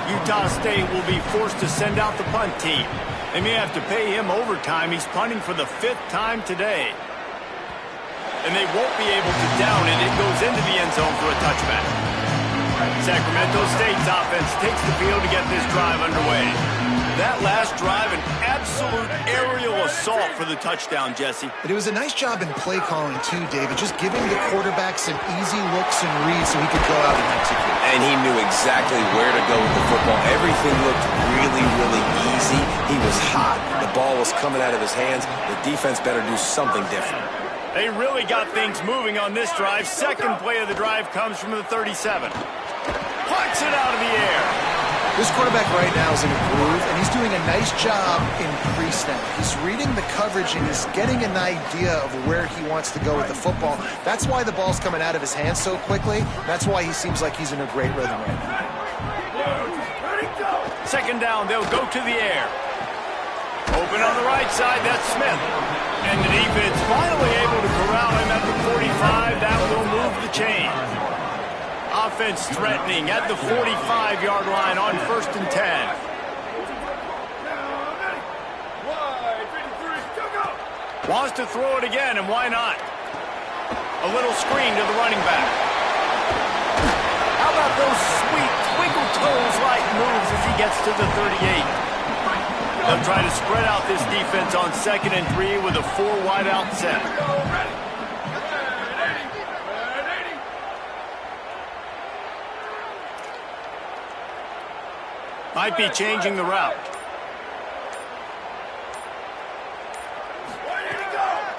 Utah State will be forced to send out the punt team. They may have to pay him overtime. He's punting for the 5th time today. And they won't be able to down it. It goes into the end zone for a touchback. Sacramento State's offense takes the field to get this drive underway. That last drive, an absolute aerial assault for the touchdown, Jesse. But it was a nice job in play calling, too, David, just giving the quarterback some easy looks and reads so he could go out and execute. And he knew exactly where to go with the football. Everything looked really, really easy. He was hot. The ball was coming out of his hands. The defense better do something different. They really got things moving on this drive. Second play of the drive comes from the 37. Plucks it out of the air. This quarterback right now is in a groove, and he's doing a nice job in pre-snap. He's reading the coverage, and he's getting an idea of where he wants to go with the football. That's why the ball's coming out of his hands so quickly. That's why he seems like he's in a great rhythm right now. Second down, they'll go to the air. Open on the right side, that's Smith. And the defense finally able to corral him at the 45. That will move the chain. Offense threatening at the 45-yard line on 1st and 10. Wants to throw it again, and why not? A little screen to the running back. How about those sweet twinkle toes-like moves as he gets to the 38? They'll try to spread out this defense on 2nd and 3 with a 4 wide out set. Might be changing the route.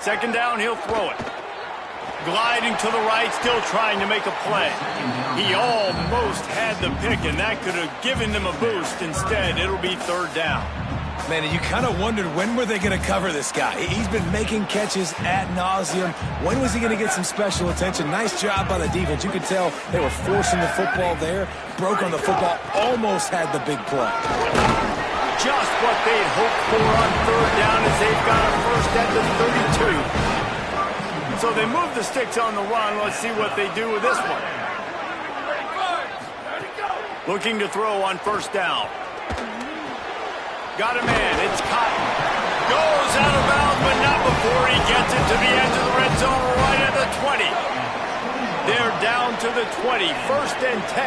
Second down, he'll throw it. Gliding to the right, still trying to make a play. He almost had the pick, and that could have given them a boost. Instead, it'll be 3rd down. Man, you kind of wondered when were they going to cover this guy. He's been making catches ad nauseum. When was he going to get some special attention? Nice job by the defense. You could tell they were forcing the football there. Broke on the football, almost had the big play. Just what they'd hoped for on 3rd down as they've got a first at the 32. So they move the sticks on the run. Let's see what they do with this one. Looking to throw on 1st down. Got a man, it's Cotton. Goes out of bounds, but not before he gets it to the edge of the red zone right at the 20. They're down to the 20, 1st and 10.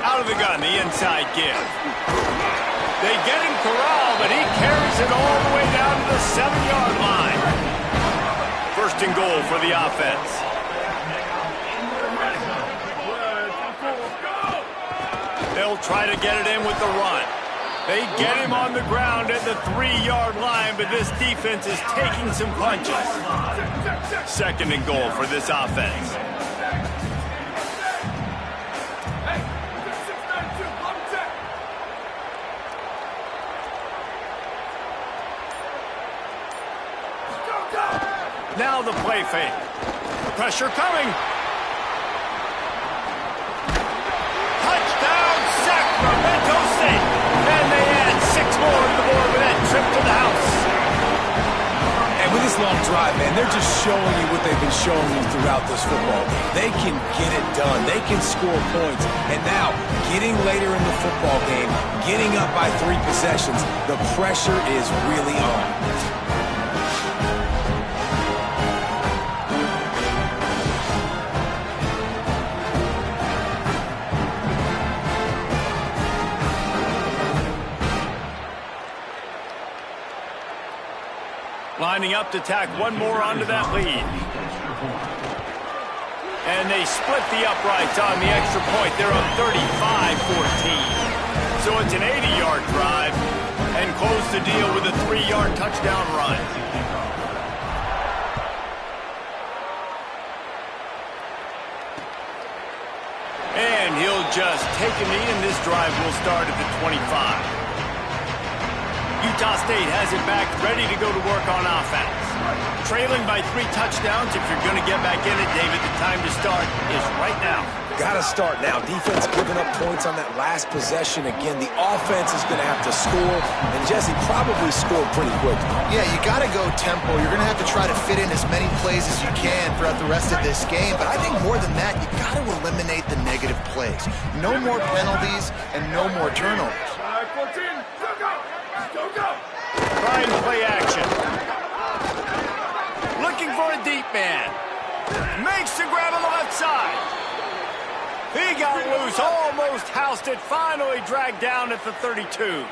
Out of the gun, the inside give. They get him corralled, but he carries it all the way down to the 7-yard line. 1st and goal for the offense. They'll try to get it in with the run. They get him on the ground at the 3-yard line, but this defense is taking some punches. 2nd and goal for this offense. Now the play fake. Pressure coming. Touchdown, Sacramento State. And they add 6 more to the board with that trip to the house. And with this long drive, man, they're just showing you what they've been showing you throughout this football game. They can get it done. They can score points. And now, getting later in the football game, getting up by 3 possessions, the pressure is really on. Lining up to tack one more onto that lead. And they split the uprights on the extra point. They're up 35-14. So it's an 80-yard drive and close the deal with a 3-yard touchdown run. And he'll just take a knee, and this drive will start at the 25. Utah State has it back, ready to go to work on offense. Trailing by 3 touchdowns. If you're going to get back in it, David, the time to start is right now. Got to start now. Defense giving up points on that last possession. Again, the offense is going to have to score, and Jesse probably scored pretty quickly. Yeah, you got to go tempo. You're going to have to try to fit in as many plays as you can throughout the rest of this game. But I think more than that, you got to eliminate the negative plays. No more penalties and no more turnovers. 14, go. Trying to play action. Looking for a deep man. Makes the grab on the left side. He got loose, almost housed it, finally dragged down at the 32.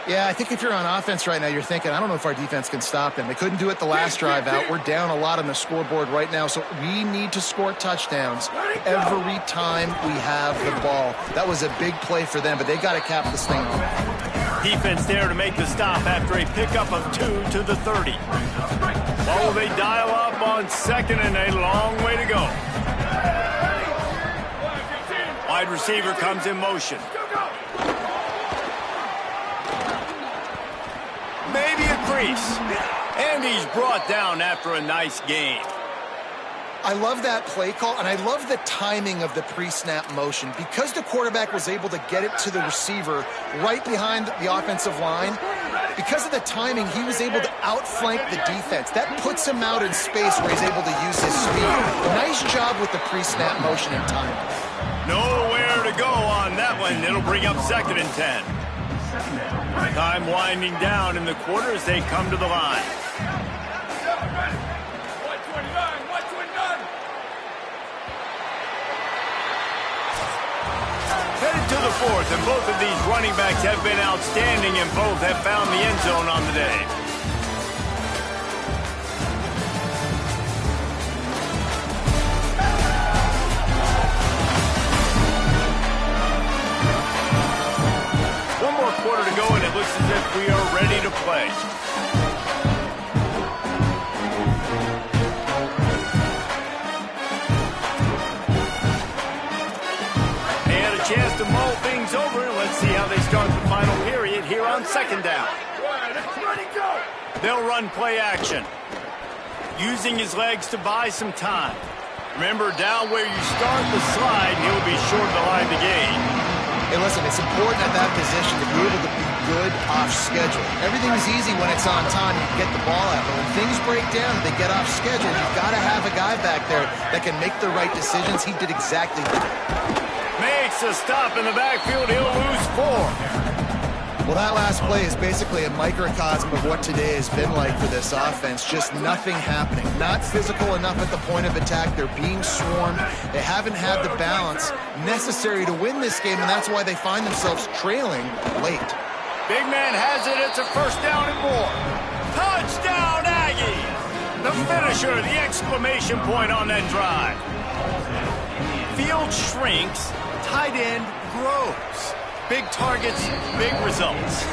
Yeah, I think if you're on offense right now, you're thinking, I don't know if our defense can stop them. They couldn't do it the last drive out. We're down a lot on the scoreboard right now, so we need to score touchdowns every time we have the ball. That was a big play for them, but they got to cap this thing off. Defense there to make the stop after a pickup of 2 to the 30. Oh, they dial up on second and a long way to go. Wide receiver comes in motion. Maybe a crease. And he's brought down after a nice gain. I love that play call, and I love the timing of the pre-snap motion. Because the quarterback was able to get it to the receiver right behind the offensive line, because of the timing, he was able to outflank the defense. That puts him out in space where he's able to use his speed. Nice job with the pre-snap motion and timing. Nowhere to go on that one. It'll bring up second and 10. Time winding down in the quarter as they come to the line. Headed to the fourth, and both of these running backs have been outstanding, and both have found the end zone on the day. One more quarter to go, and it looks as if we are ready to play. They had a chance to mull things over. Let's see how they start the final period here on second down. They'll run play action, using his legs to buy some time. Remember, down where you start the slide, and he'll be sure to line the game. Hey, listen, it's important at that position to be able to be good off schedule. Everything's easy when it's on time. You can get the ball out. But when things break down and they get off schedule, you've got to have a guy back there that can make the right decisions. He did exactly that. Makes a stop in the backfield. He'll lose 4. Well, that last play is basically a microcosm of what today has been like for this offense. Just nothing happening. Not physical enough at the point of attack. They're being swarmed. They haven't had the balance necessary to win this game, and that's why they find themselves trailing late. Big man has it. It's a first down and more. Touchdown, Aggies! The finisher, the exclamation point on that drive. Field shrinks, tight end grows. Big targets, big results.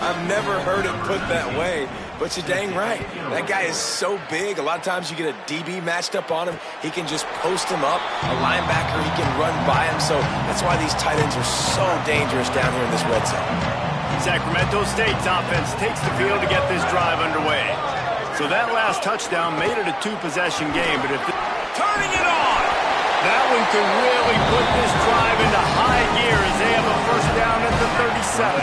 I've never heard it put that way, but you're dang right. That guy is so big. A lot of times you get a DB matched up on him. He can just post him up. A linebacker, he can run by him. So that's why these tight ends are so dangerous down here in this red zone. Sacramento State's offense takes the field to get this drive underway. So that last touchdown made it a 2-possession game, but if turning it on! That one can really put this drive into high gear as they have a first down at the 37.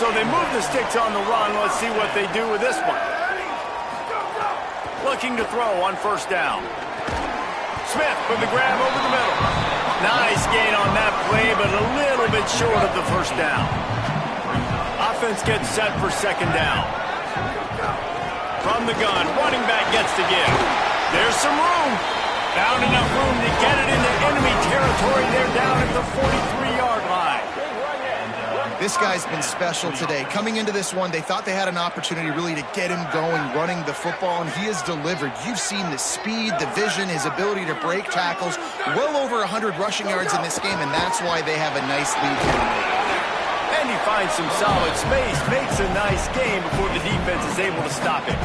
So they move the sticks on the run. Let's see what they do with this one. Looking to throw on first down. Smith with the grab over the middle. Nice gain on that play, but a little bit short of the first down. Offense gets set for second down. From the gun, running back gets to give. There's some room. Found enough room to get it into enemy territory. They're down at the 43-yard line. This guy's been special today. Coming into this one, they thought they had an opportunity really to get him going, running the football, and he has delivered. You've seen the speed, the vision, his ability to break tackles. Well over 100 rushing yards in this game, and that's why they have a nice lead here. And he finds some solid space, makes a nice game before the defense is able to stop it.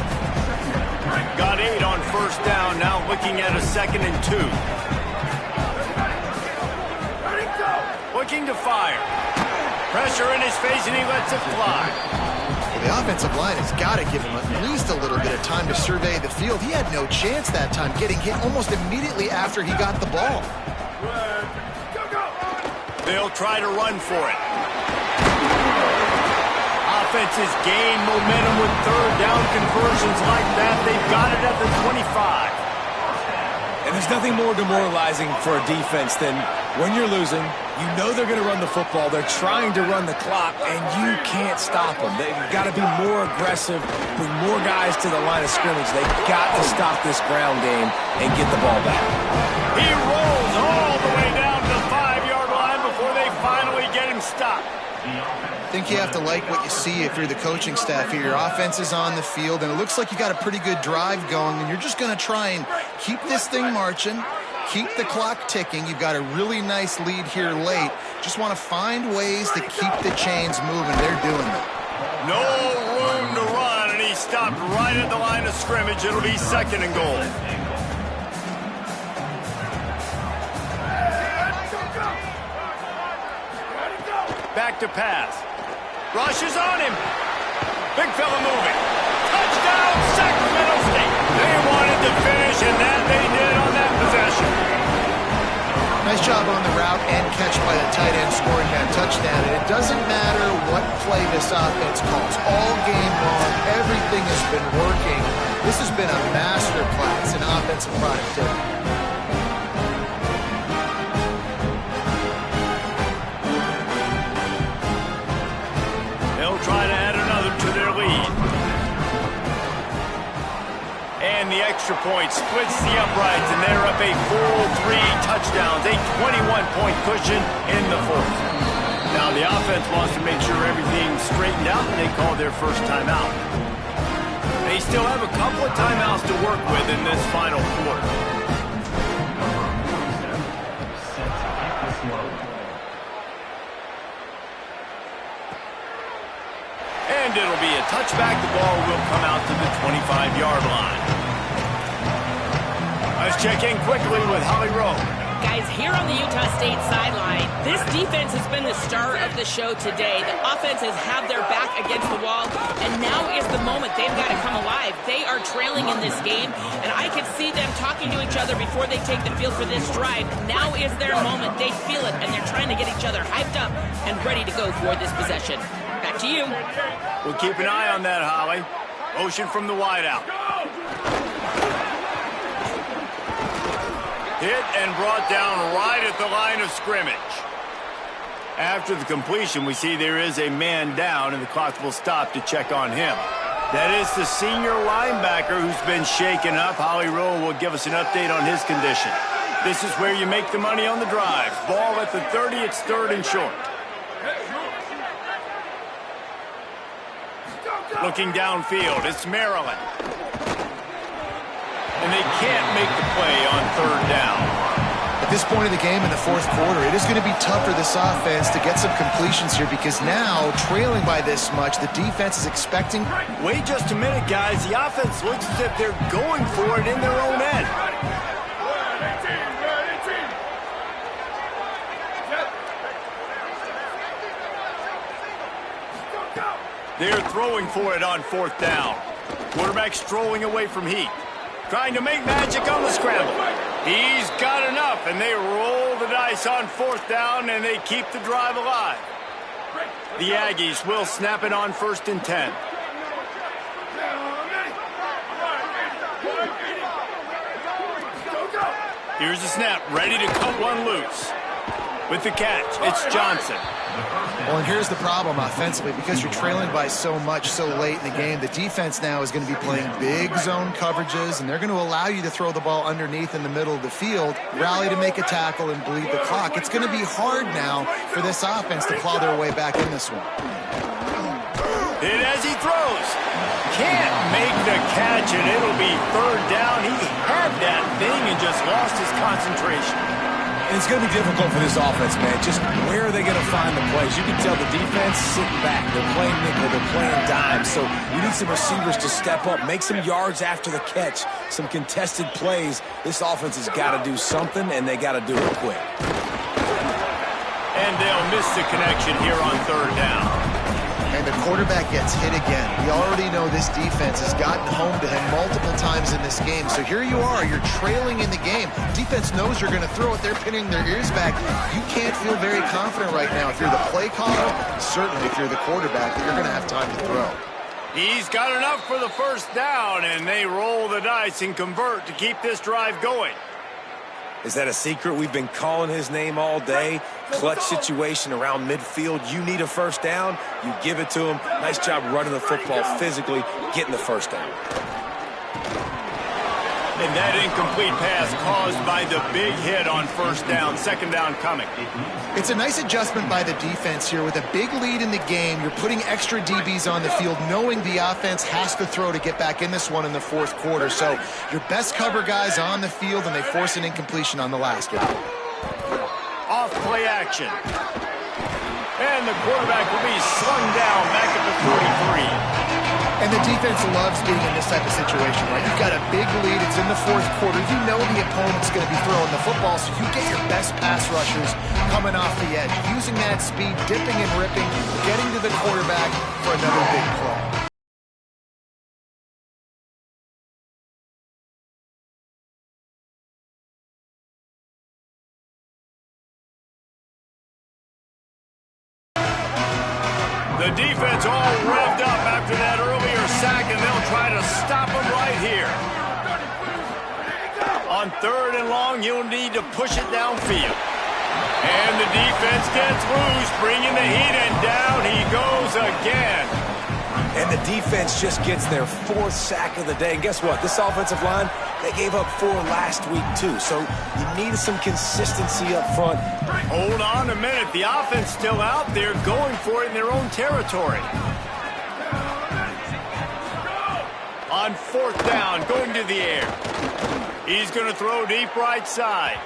Got 8 on first down, now looking at a 2nd and 2. Looking to fire. Pressure in his face, and he lets it fly. Well, the offensive line has got to give him at least a little bit of time to survey the field. He had no chance that time, getting hit almost immediately after he got the ball. They'll try to run for it. Offenses gain momentum with third down conversions like that. They've got it at the 25. And There's nothing more demoralizing for a defense than when you're losing, you know they're going to run the football, they're trying to run the clock, and you can't stop them. They've got to be more aggressive, bring more guys to the line of scrimmage. They've got to stop this ground game and get the ball back. He rolls all the way down to the 5-yard line before they finally get him stopped. I think you have to like what you see if you're the coaching staff here. Your offense is on the field, and it looks like you got a pretty good drive going, and you're just going to try and keep this thing marching, keep the clock ticking. You've got a really nice lead here late. Just want to find ways to keep the chains moving. They're doing it. No room to run, and he stopped right at the line of scrimmage. It'll be 2nd and goal. Back to pass. Rush is on him. Big fella moving. Touchdown, Sacramento State. They wanted to finish, and that they did on that possession. Nice job on the route and catch by the tight end scoring that touchdown. And it doesn't matter what play this offense calls. All game long, everything has been working. This has been a master class in offensive productivity. Try to add another to their lead. And the extra point splits the uprights, and they're up a full 3 touchdowns, a 21-point cushion in the 4th. Now the offense wants to make sure everything's straightened out, and they call their first timeout. They still have a couple of timeouts to work with in this final quarter. And it'll be a touchback. The ball will come out to the 25-yard line. Let's check in quickly with Holly Rowe. Guys, here on the Utah State sideline, this defense has been the star of the show today. The offenses have their back against the wall, and now is the moment they've got to come alive. They are trailing in this game, and I can see them talking to each other before they take the field for this drive. Now is their moment. They feel it, and they're trying to get each other hyped up and ready to go for this possession. Back to you. We'll keep an eye on that, Holly. Motion from the wideout. Hit and brought down right at the line of scrimmage. After the completion, we see there is a man down, and the clock will stop to check on him. That is the senior linebacker who's been shaken up. Holly Rowe will give us an update on his condition. This is where you make the money on the drive. Ball at the 30, it's 3rd and short. Looking downfield, it's Maryland. And they can't make the play on 3rd down. At this point of the game in the 4th quarter, it is going to be tough for this offense to get some completions here because now, trailing by this much, the defense is expecting. Wait just a minute, guys. The offense looks as if they're going for it in their own end. They're throwing for it on 4th down. Quarterback strolling away from Heat. Trying to make magic on the scramble. He's got enough, and they roll the dice on 4th down, and they keep the drive alive. The Aggies will snap it on 1st and 10. Here's the snap, ready to cut one loose. With the catch, it's Johnson. Well, and here's the problem offensively. Because you're trailing by so much so late in the game, the defense now is going to be playing big zone coverages, and they're going to allow you to throw the ball underneath in the middle of the field, rally to make a tackle, and bleed the clock. It's going to be hard now for this offense to claw their way back in this one. Hit as he throws. Can't make the catch, and it'll be 3rd down. He had that thing and just lost his concentration. And it's going to be difficult for this offense, man. Just where are they going to find the plays? You can tell the defense sitting back. They're playing nickel. They're playing dime. So you need some receivers to step up, make some yards after the catch, some contested plays. This offense has got to do something, and they got to do it quick. And they'll miss the connection here on 3rd down. And the quarterback gets hit again. We already know this defense has gotten home to him multiple times in this game. So here you are, you're trailing in the game. Defense knows you're going to throw it. They're pinning their ears back. You can't feel very confident right now. If you're the play caller, certainly if you're the quarterback, that you're going to have time to throw. He's got enough for the 1st down, and they roll the dice and convert to keep this drive going. Is that a secret? We've been calling his name all day. Clutch situation around midfield. You need a first down, you give it to him. Nice job running the football physically, getting the first down. And that incomplete pass caused by the big hit on first down. Second down coming. It's a nice adjustment by the defense here. With a big lead in the game, you're putting extra DBs on the field, knowing the offense has to throw to get back in this one in the fourth quarter. So your best cover guys on the field, and they force an incompletion on the last one. Off play action. And the quarterback will be slung down back at the 43. And the defense loves being in this type of situation, right? You've got a big lead. It's in the fourth quarter. You know the opponent's going to be throwing the football, so you get your best pass rushers coming off the edge, using that speed, dipping and ripping, getting to the quarterback for another big play. The defense all revved up after that earlier sack, and they'll try to stop him right here. On third and long, you'll need to push it downfield. And the defense gets loose, bringing the heat, and down he goes again. And the defense just gets their fourth sack of the day. And guess what? This offensive line, they gave up 4 last week too. So you needed some consistency up front. Hold on a minute. The offense still out there going for it in their own territory. On fourth down, going to the air. He's going to throw deep right side.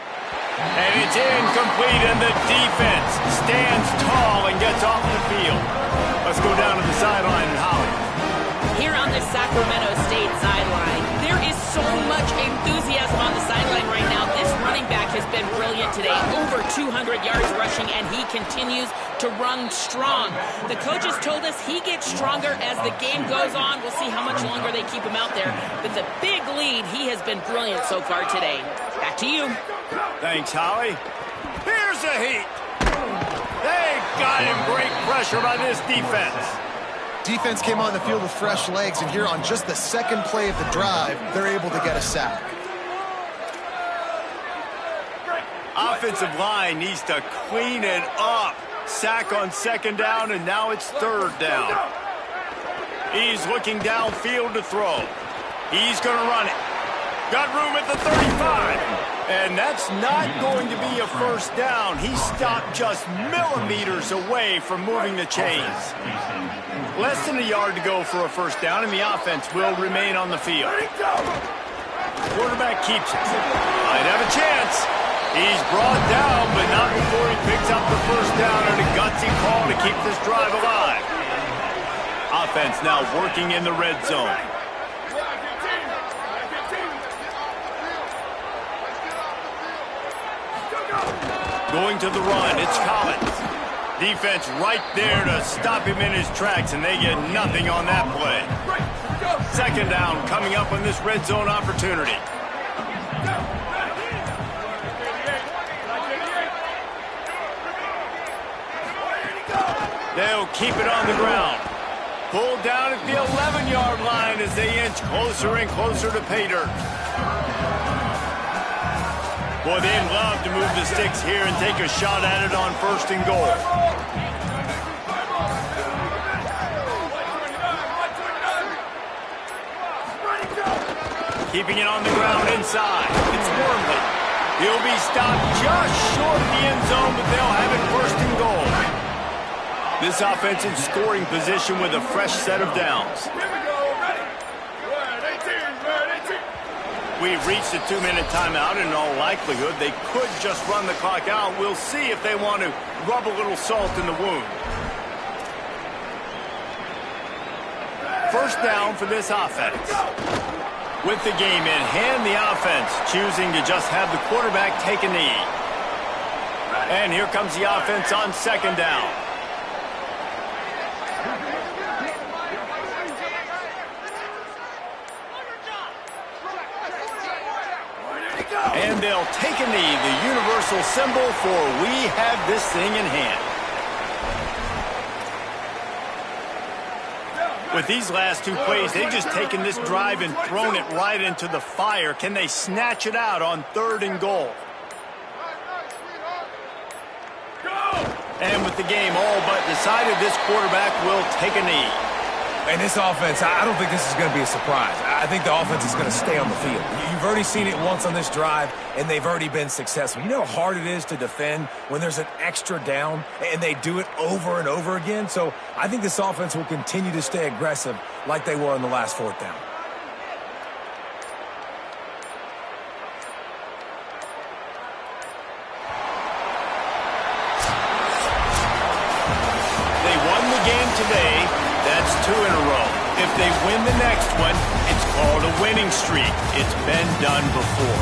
And it's incomplete, and the defense stands tall and gets off the field. Let's go down to the sideline and Holly. Here on the Sacramento State sideline, there is so much enthusiasm on the sideline right now. This running back has been brilliant today. Over 200 yards rushing, and he continues to run strong. The coaches told us he gets stronger as the game goes on. We'll see how much longer they keep him out there. With a big lead, he has been brilliant so far today. Back to you. Thanks, Holly. Here's the heat. They got him. Great pressure by this defense. Defense came on the field with fresh legs, and here on just the second play of the drive, they're able to get a sack. Offensive line needs to clean it up. Sack on second down, and now it's third down. He's looking downfield to throw. He's going to run it. Got room at the 35. And that's not going to be a first down. He stopped just millimeters away from moving the chains. Less than a yard to go for a first down, and the offense will remain on the field. Quarterback keeps it. Might have a chance. He's brought down, but not before he picks up the first down and a gutsy call to keep this drive alive. Offense now working in the red zone. Going to the run, it's Collins. Defense right there to stop him in his tracks, and they get nothing on that play. Second down coming up on this red zone opportunity. They'll keep it on the ground. Pulled down at the 11-yard line as they inch closer and closer to pay dirt. Boy, they'd love to move the sticks here and take a shot at it on first and goal. Keeping it on the ground inside. It's Wormley. He'll be stopped just short of the end zone, but they'll have it first and goal. This offense in scoring position with a fresh set of downs. We've reached a 2-minute timeout, and in all likelihood, they could just run the clock out. We'll see if they want to rub a little salt in the wound. First down for this offense. With the game in hand, the offense choosing to just have the quarterback take a knee. And here comes the offense on second down. And they'll take a knee, the universal symbol for we have this thing in hand. With these last two plays, they've just taken this drive and thrown it right into the fire. Can they snatch it out on third and goal? And with the game all but decided, this quarterback will take a knee. And this offense, I don't think this is going to be a surprise. I think the offense is going to stay on the field. You've already seen it once on this drive, and they've already been successful. You know how hard it is to defend when there's an extra down, and they do it over and over again? So I think this offense will continue to stay aggressive like they were on the last fourth down. They won the game today. That's 2 in a row. If they win the next one, it's called a winning streak. It's been done before.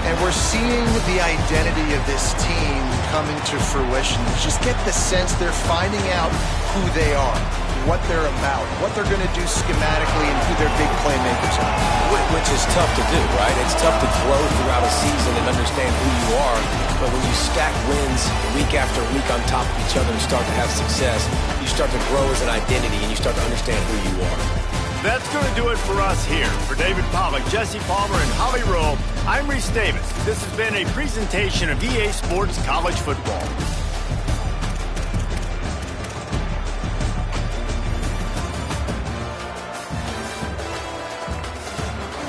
And we're seeing the identity of this team coming to fruition. Just get the sense they're finding out who they are, what they're about, what they're going to do schematically, and who their big playmakers are. Which is tough to do, right? It's tough to grow throughout a season and understand who you are. But when you stack wins week after week on top of each other and start to have success, you start to grow as an identity and you start to understand who you are. That's going to do it for us here. For David Pollack, Jesse Palmer, and Holly Rowe, I'm Reese Davis. This has been a presentation of EA Sports College Football.